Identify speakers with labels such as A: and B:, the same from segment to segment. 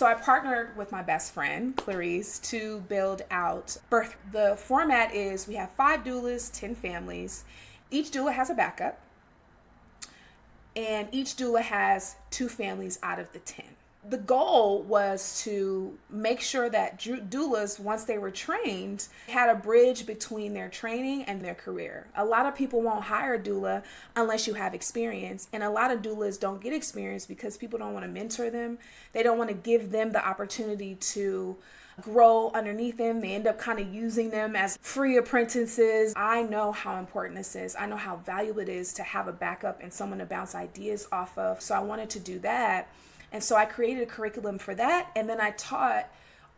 A: So I partnered with my best friend, Clarice, to build out birth. The format is we have 5 doulas, 10 families. Each doula has a backup, and each doula has 2 families out of the 10. The goal was to make sure that doulas, once they were trained, had a bridge between their training and their career. A lot of people won't hire a doula unless you have experience, and a lot of doulas don't get experience because people don't want to mentor them. They don't want to give them the opportunity to grow underneath them. They end up kind of using them as free apprentices. I know how important this is. I know how valuable it is to have a backup and someone to bounce ideas off of. So I wanted to do that. And so I created a curriculum for that. And then I taught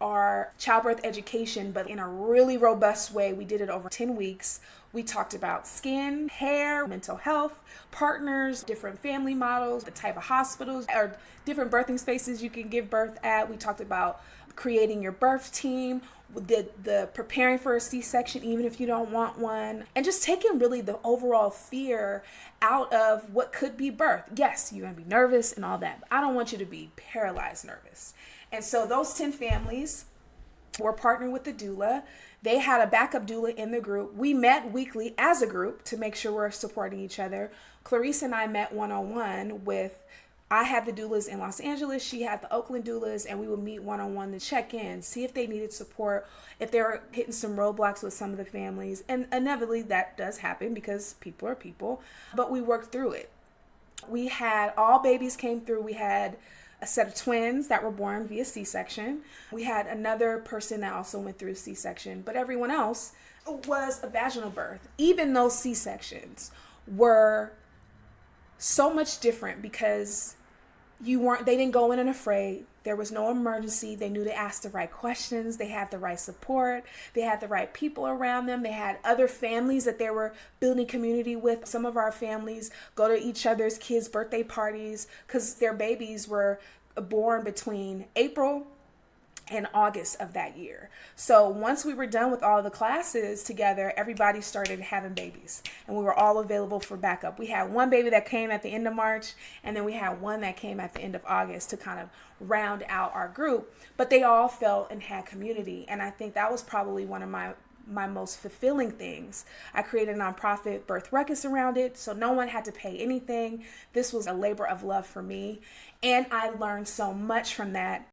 A: our childbirth education, but in a really robust way. We did it over 10 weeks. We talked about skin, hair, mental health, partners, different family models, the type of hospitals or different birthing spaces you can give birth at. We talked about creating your birth team, the preparing for a C-section even if you don't want one, and just taking really the overall fear out of what could be birth. Yes, you're gonna be nervous and all that, but I don't want you to be paralyzed nervous. And so those 10 families were partnered with the doula. They had a backup doula in the group. We met weekly as a group to make sure we're supporting each other. Clarice and I met one-on-one with, I had the doulas in Los Angeles, she had the Oakland doulas, and we would meet one-on-one to check in, see if they needed support, if they were hitting some roadblocks with some of the families. And inevitably that does happen because people are people, but we worked through it. We had, all babies came through. We had a set of twins that were born via C-section. We had another person that also went through C-section, but everyone else was a vaginal birth. Even those C-sections were so much different because they didn't go in unafraid. There was no emergency. They knew to ask the right questions. They had the right support. They had the right people around them. They had other families that they were building community with. Some of our families go to each other's kids' birthday parties because their babies were born between April in August of that year. So once we were done with all the classes together, everybody started having babies and we were all available for backup. We had one baby that came at the end of March, and then we had one that came at the end of August to kind of round out our group, but they all felt and had community. And I think that was probably one of my most fulfilling things. I created a nonprofit, Birth Ruckus, around it, so no one had to pay anything. This was a labor of love for me, and I learned so much from that.